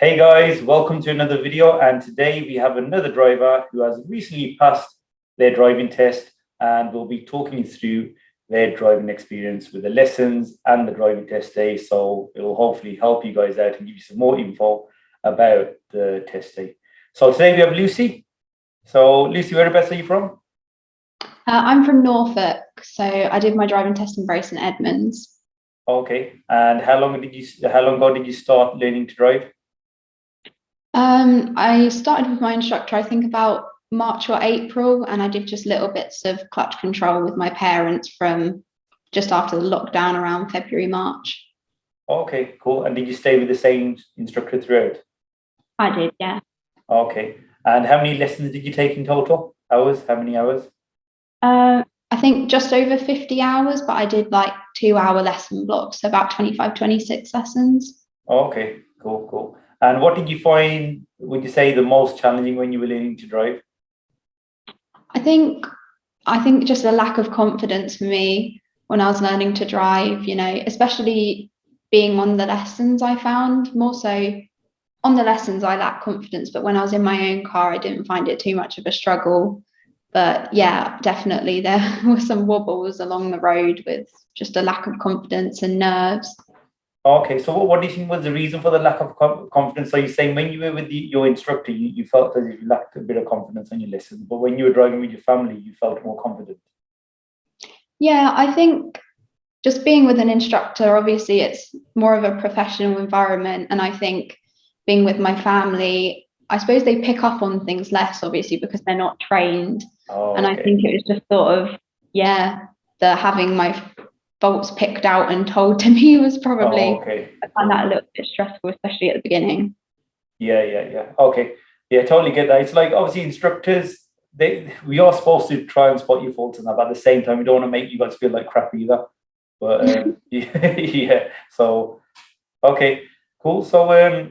Hey guys, welcome to another video. And today we have another driver who has recently passed their driving test and will be talking through their driving experience with the lessons and the driving test day. So it will hopefully help you guys out and give you some more info about the test day. So today we have Lucy. So Lucy, whereabouts are you from? I'm from Norfolk, so I did my driving test in Bury St Edmunds. Okay. And how long ago did you start learning to drive? I started with my instructor, I think about March or April, and I did just little bits of clutch control with my parents from just after the lockdown around February, March. Okay, cool. And did you stay with the same instructor throughout? I did, yeah. Okay. And how many lessons did you take in total? Hours? How many hours? I think just over 50 hours, but I did like 2 hour lesson blocks, so about 25, 26 lessons. Okay, cool, cool. And what did you find, would you say, the most challenging when you were learning to drive? I think I think just a lack of confidence for me when I was learning to drive, especially being on the lessons, I found more so on the lessons I lacked confidence, but when I was in my own car, I didn't find it too much of a struggle. But yeah, definitely there were some wobbles along the road with just a lack of confidence and nerves. Okay, so what do you think was the reason for the lack of confidence? Are you saying when you were with your instructor, you felt as if you lacked a bit of confidence on your lessons, but when you were driving with your family, you felt more confident? Yeah, I think just being with an instructor, obviously it's more of a professional environment. And I think being with my family, I suppose they pick up on things less, obviously, because they're not trained. Oh, And I okay. think it was just sort of, yeah, the having my faults picked out and told to me was Oh, probably, okay. I find that Cool. a little bit stressful, especially at the beginning. Yeah, yeah, yeah. Okay. Yeah, totally get that. It's like obviously instructors, we are supposed to try and spot your faults and that, but at the same time, we don't want to make you guys feel like crap either. But yeah, yeah. So okay, cool. So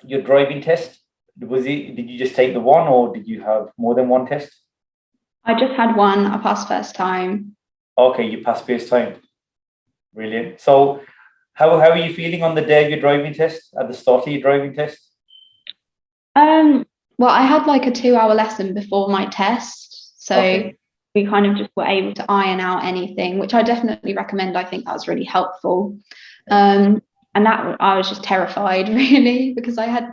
your driving test, did you just take the one or did you have more than one test? I just had one, I passed first time. Okay, you passed first time. Brilliant. So how are you feeling on the day of your driving test, at the start of your driving test? Um, well, I had like a 2 hour lesson before my test. So Okay. we kind of just were able to iron out anything, which I definitely recommend. I think that was really helpful. Yeah. Um, and that I was just terrified really because I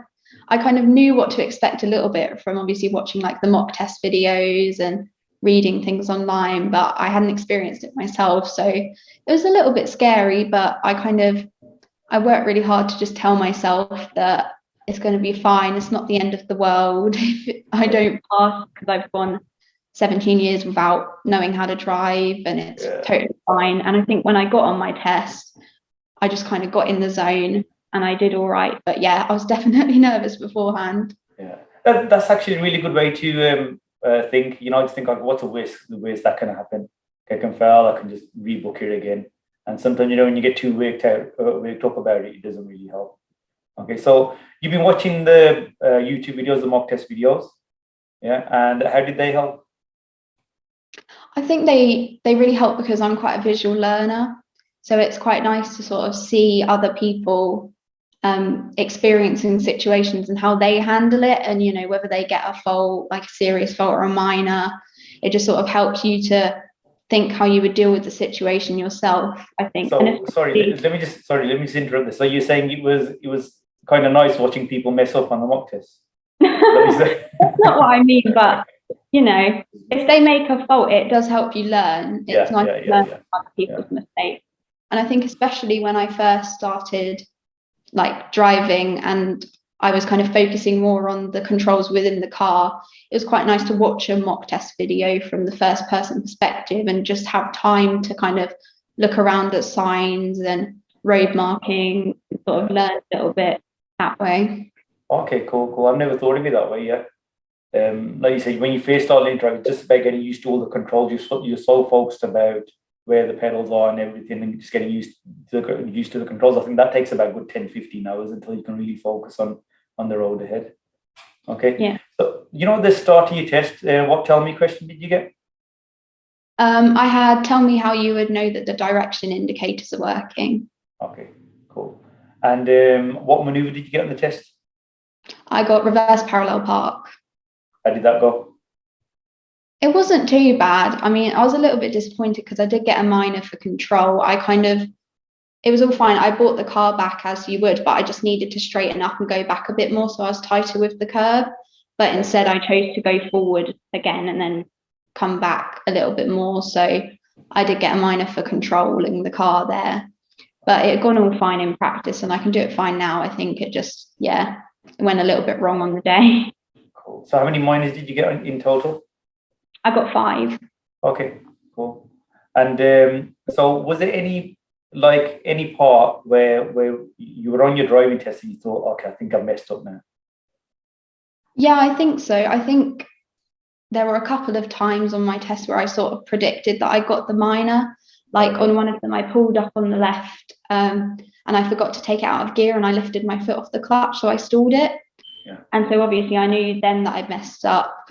kind of knew what to expect a little bit from obviously watching like the mock test videos and reading things online, but I hadn't experienced it myself. So it was a little bit scary, but I worked really hard to just tell myself that it's going to be fine. It's not the end of the world if I Yeah. don't pass because I've gone 17 years without knowing how to drive and it's Yeah. totally fine. And I think when I got on my test, I just kind of got in the zone and I did all right. But yeah, I was definitely nervous beforehand. Yeah. That's actually a really good way to think. Just think like, what's the worst that can happen? I can fail. I can just rebook it again. And sometimes, when you get too worked up about it, it doesn't really help. Okay, so you've been watching the YouTube videos, the mock test videos, yeah. And how did they help? I think they really help because I'm quite a visual learner. So it's quite nice to sort of see other people experiencing situations and how they handle it, and whether they get a fault, like a serious fault or a minor. It just sort of helps you to think how you would deal with the situation yourself, I think. And So sorry, especially, let me just interrupt this. So you're saying it was kind of nice watching people mess up on the mock test? Is that what you that's say? not what I mean, but if they make a fault, it does help you learn. It's Yeah, nice yeah, to yeah, learn yeah, from other yeah. people's mistakes. And I think especially when I first started like driving and I was kind of focusing more on the controls within the car, it was quite nice to watch a mock test video from the first person perspective and just have time to kind of look around at signs and road marking, sort of Yeah. learn a little bit that way. Okay, cool, cool. I've never thought of it that way. Yeah. Like you said, when you first start learning driving, just about getting used to all the controls. You're so focused about where the pedals are and everything, and just getting used to the controls. I think that takes about good 10, 15 hours until you can really focus on the road ahead. Okay. Yeah. So the start of your test. What tell me question did you get? I had tell me how you would know that the direction indicators are working. Okay, cool. And what maneuver did you get on the test? I got reverse parallel park. How did that go? It wasn't too bad. I mean, I was a little bit disappointed because I did get a minor for control. It was all fine. I brought the car back as you would, but I just needed to straighten up and go back a bit more. So I was tighter with the curb. But instead, I chose to go forward again and then come back a little bit more. So I did get a minor for controlling the car there. But it had gone all fine in practice and I can do it fine now. I think it just, yeah, it went a little bit wrong on the day. Cool. So how many minors did you get in total? I got 5. Okay, cool. And so was there any part where you were on your driving test and you thought, okay, I think I messed up now? Yeah, I think so. I think there were a couple of times on my test where I sort of predicted that I got the minor. Like on one of them, I pulled up on the left and I forgot to take it out of gear and I lifted my foot off the clutch, so I stalled it. Yeah. And so obviously I knew then that I'd messed up.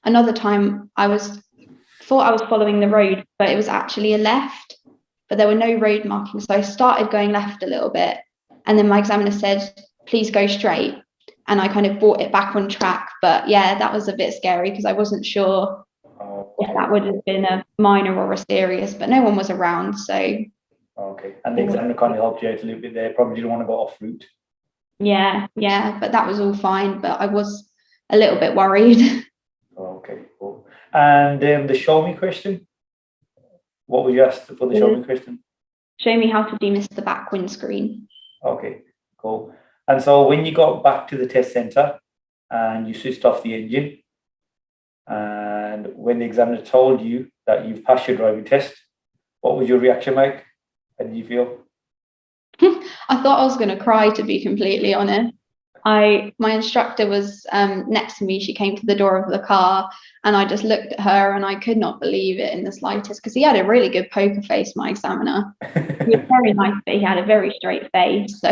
Another time thought I was following the road, but it was actually a left, but there were no road markings. So I started going left a little bit and then my examiner said, please go straight. And I kind of brought it back on track. But yeah, that was a bit scary because I wasn't sure if that would have been a minor or a serious, but no one was around. So okay. And the examiner kind of helped you out a little bit there. Probably didn't want to go off route. Yeah, but that was all fine. But I was a little bit worried. Okay, cool. And the show me question. What were you asked for the show me question? Show me how to demist the back windscreen. Okay, cool. And so when you got back to the test center and you switched off the engine, and when the examiner told you that you've passed your driving test, what was your reaction like? How did you feel? I thought I was going to cry, to be completely honest. My instructor was next to me. She came to the door of the car and I just looked at her and I could not believe it in the slightest because he had a really good poker face, my examiner. He was very nice, but he had a very straight face. So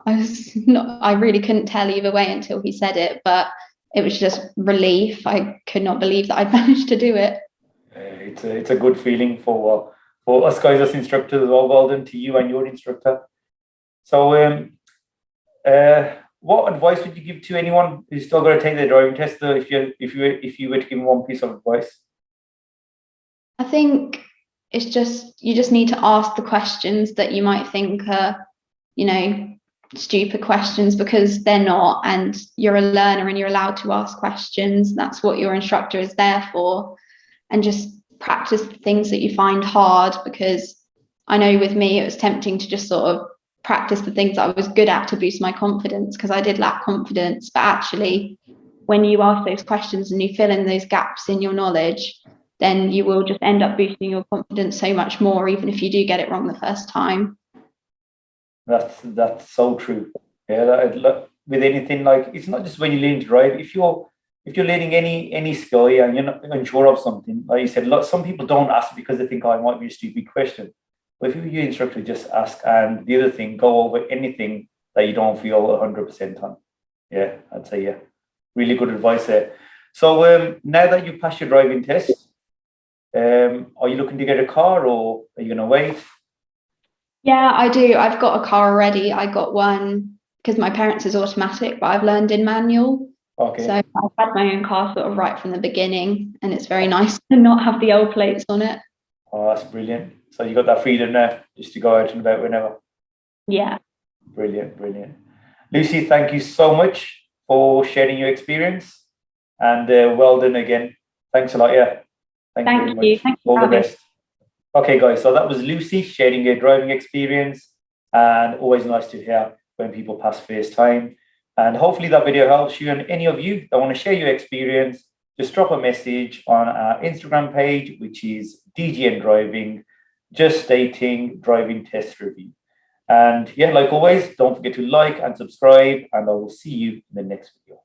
I really couldn't tell either way until he said it, but it was just relief. I could not believe that I'd managed to do it. It's a good feeling for us guys as instructors as well. Well done to you and your instructor. So what advice would you give to anyone who's still going to take their driving test? If you were to give them one piece of advice, I think it's just you just need to ask the questions that you might think are, stupid questions because they're not, and you're a learner and you're allowed to ask questions. That's what your instructor is there for, and just practice the things that you find hard because I know with me it was tempting to just sort of practice the things I was good at to boost my confidence because I did lack confidence. But actually, when you ask those questions and you fill in those gaps in your knowledge, then you will just end up boosting your confidence so much more, even if you do get it wrong the first time. That's so true. Yeah, with anything, like it's not just when you learn to drive. If you're learning any skill, yeah, and you're not unsure of something, like you said, some people don't ask because they think, oh, it might be a stupid question. But if you're your instructor, just ask. And the other thing, go over anything that you don't feel 100% on. Yeah, I'd say, yeah, really good advice there. So now that you passed your driving test, are you looking to get a car or are you going to wait? Yeah, I do. I've got a car already. I got one because my parents is automatic, but I've learned in manual. Okay. So I've had my own car sort of right from the beginning, and it's very nice to not have the old plates on it. Oh, that's brilliant. So you got that freedom now just to go out and about whenever. Yeah. Brilliant. Lucy, thank you so much for sharing your experience, and well done again. Thanks a lot. Yeah. Thank you very much. Thank you. All the best. Okay, guys. So that was Lucy sharing her driving experience, and always nice to hear when people pass first time. And hopefully that video helps you. And any of you that want to share your experience, just drop a message on our Instagram page, which is DGN Driving, just stating driving test review. And yeah, like always, don't forget to like and subscribe, and I will see you in the next video.